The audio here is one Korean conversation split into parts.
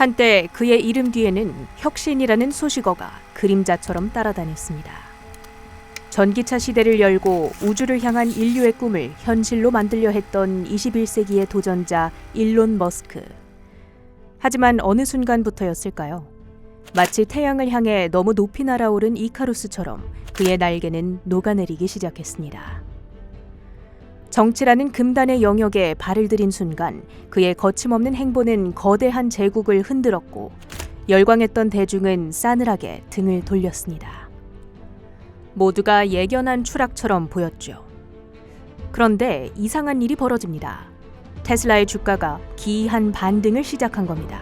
한때 그의 이름 뒤에는 혁신이라는 소식어가 그림자처럼 따라다녔습니다. 전기차 시대를 열고 우주를 향한 인류의 꿈을 현실로 만들려 했던 21세기의 도전자 일론 머스크. 하지만 어느 순간부터였을까요? 마치 태양을 향해 너무 높이 날아오른 이카루스처럼 그의 날개는 녹아내리기 시작했습니다. 정치라는 금단의 영역에 발을 들인 순간 그의 거침없는 행보는 거대한 제국을 흔들었고 열광했던 대중은 싸늘하게 등을 돌렸습니다. 모두가 예견한 추락처럼 보였죠. 그런데 이상한 일이 벌어집니다. 테슬라의 주가가 기이한 반등을 시작한 겁니다.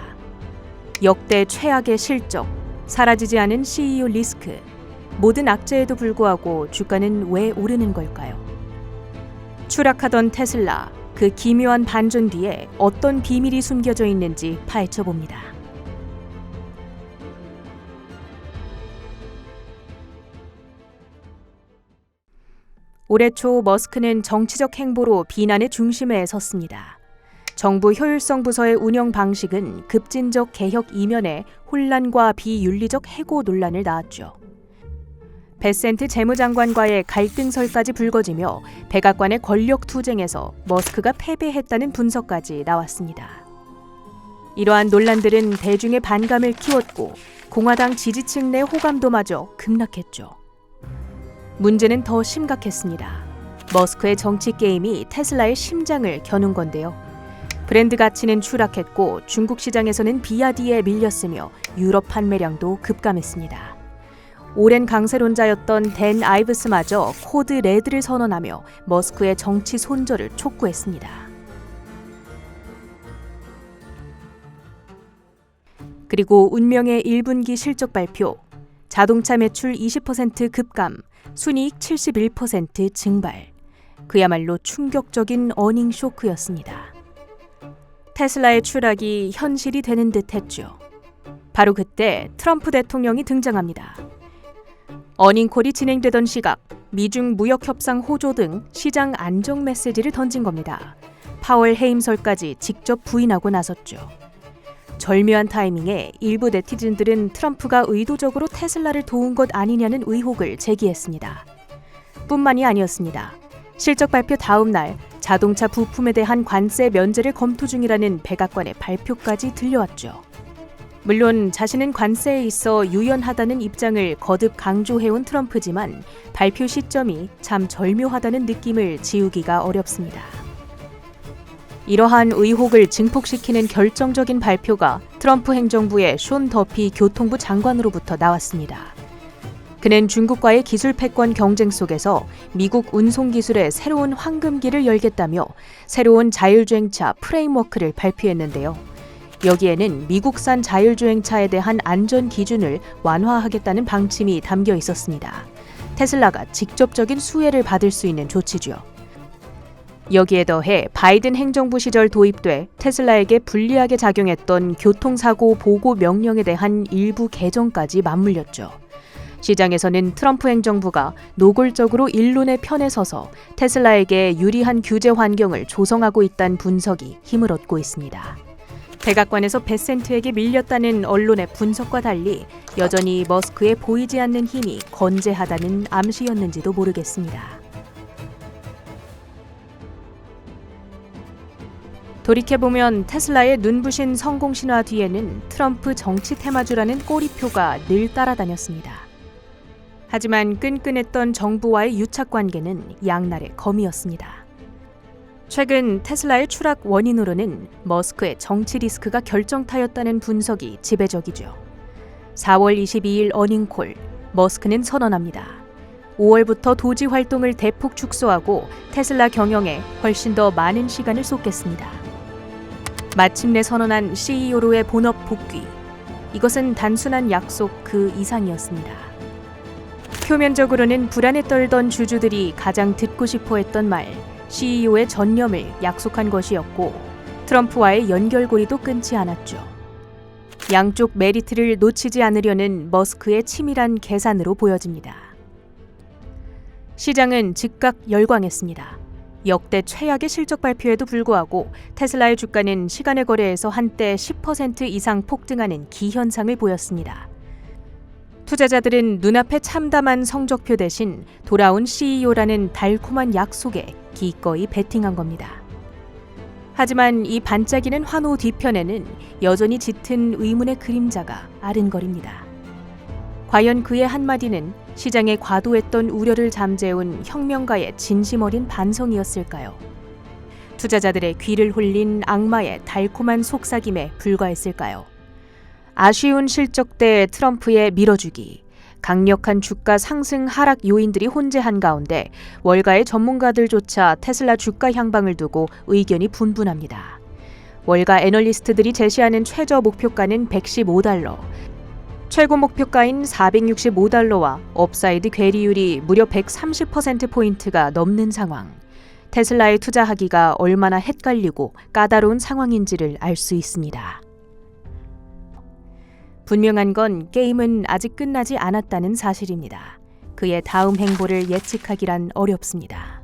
역대 최악의 실적, 사라지지 않은 CEO 리스크, 모든 악재에도 불구하고 주가는 왜 오르는 걸까요? 추락하던 테슬라, 그 기묘한 반전 뒤에 어떤 비밀이 숨겨져 있는지 파헤쳐 봅니다. 올해 초 머스크는 정치적 행보로 비난의 중심에 섰습니다. 정부 효율성 부서의 운영 방식은 급진적 개혁 이면에 혼란과 비윤리적 해고 논란을 낳았죠. 베센트 재무장관과의 갈등설까지 불거지며 백악관의 권력 투쟁에서 머스크가 패배했다는 분석까지 나왔습니다. 이러한 논란들은 대중의 반감을 키웠고 공화당 지지층 내 호감도마저 급락했죠. 문제는 더 심각했습니다. 머스크의 정치 게임이 테슬라의 심장을 겨눈 건데요. 브랜드 가치는 추락했고 중국 시장에서는 비아디에 밀렸으며 유럽 판매량도 급감했습니다. 오랜 강세론자였던 댄 아이브스마저 코드 레드를 선언하며 머스크의 정치 손절을 촉구했습니다. 그리고 운명의 1분기 실적 발표, 자동차 매출 20% 급감, 순이익 71% 증발. 그야말로 충격적인 어닝 쇼크였습니다. 테슬라의 추락이 현실이 되는 듯 했죠. 바로 그때 트럼프 대통령이 등장합니다. 어닝콜이 진행되던 시각, 미중 무역 협상 호조 등 시장 안정 메시지를 던진 겁니다. 파월 해임설까지 직접 부인하고 나섰죠. 절묘한 타이밍에 일부 네티즌들은 트럼프가 의도적으로 테슬라를 도운 것 아니냐는 의혹을 제기했습니다. 뿐만이 아니었습니다. 실적 발표 다음 날 자동차 부품에 대한 관세 면제를 검토 중이라는 백악관의 발표까지 들려왔죠. 물론 자신은 관세에 있어 유연하다는 입장을 거듭 강조해온 트럼프지만 발표 시점이 참 절묘하다는 느낌을 지우기가 어렵습니다. 이러한 의혹을 증폭시키는 결정적인 발표가 트럼프 행정부의 숀 더피 교통부 장관으로부터 나왔습니다. 그는 중국과의 기술 패권 경쟁 속에서 미국 운송기술의 새로운 황금기를 열겠다며 새로운 자율주행차 프레임워크를 발표했는데요. 여기에는 미국산 자율주행차에 대한 안전 기준을 완화하겠다는 방침이 담겨 있었습니다. 테슬라가 직접적인 수혜를 받을 수 있는 조치죠. 여기에 더해 바이든 행정부 시절 도입돼 테슬라에게 불리하게 작용했던 교통사고 보고 명령에 대한 일부 개정까지 맞물렸죠. 시장에서는 트럼프 행정부가 노골적으로 일론의 편에 서서 테슬라에게 유리한 규제 환경을 조성하고 있다는 분석이 힘을 얻고 있습니다. 백악관에서 베센트에게 밀렸다는 언론의 분석과 달리 여전히 머스크의 보이지 않는 힘이 건재하다는 암시였는지도 모르겠습니다. 돌이켜보면 테슬라의 눈부신 성공 신화 뒤에는 트럼프 정치 테마주라는 꼬리표가 늘 따라다녔습니다. 하지만 끈끈했던 정부와의 유착관계는 양날의 검이었습니다. 최근 테슬라의 추락 원인으로는 머스크의 정치 리스크가 결정타였다는 분석이 지배적이죠. 4월 22일 어닝콜, 머스크는 선언합니다. 5월부터 도지 활동을 대폭 축소하고 테슬라 경영에 훨씬 더 많은 시간을 쏟겠습니다. 마침내 선언한 CEO로의 본업 복귀. 이것은 단순한 약속 그 이상이었습니다. 표면적으로는 불안에 떨던 주주들이 가장 듣고 싶어 했던 말, CEO의 전념을 약속한 것이었고 트럼프와의 연결고리도 끊지 않았죠. 양쪽 메리트를 놓치지 않으려는 머스크의 치밀한 계산으로 보여집니다. 시장은 즉각 열광했습니다. 역대 최악의 실적 발표에도 불구하고 테슬라의 주가는 시간의 거래에서 한때 10% 이상 폭등하는 기현상을 보였습니다. 투자자들은 눈앞에 참담한 성적표 대신 돌아온 CEO라는 달콤한 약속에 기꺼이 베팅한 겁니다. 하지만 이 반짝이는 환호 뒤편에는 여전히 짙은 의문의 그림자가 아른거립니다. 과연 그의 한마디는 시장의 과도했던 우려를 잠재운 혁명가의 진심 어린 반성이었을까요? 투자자들의 귀를 홀린 악마의 달콤한 속삭임에 불과했을까요? 아쉬운 실적대 트럼프의 밀어주기, 강력한 주가 상승 하락 요인들이 혼재한 가운데 월가의 전문가들조차 테슬라 주가 향방을 두고 의견이 분분합니다. 월가 애널리스트들이 제시하는 최저 목표가는 $115, 최고 목표가인 $465와 업사이드 괴리율이 무려 130%포인트가 넘는 상황. 테슬라에 투자하기가 얼마나 헷갈리고 까다로운 상황인지를 알 수 있습니다. 분명한 건 게임은 아직 끝나지 않았다는 사실입니다. 그의 다음 행보를 예측하기란 어렵습니다.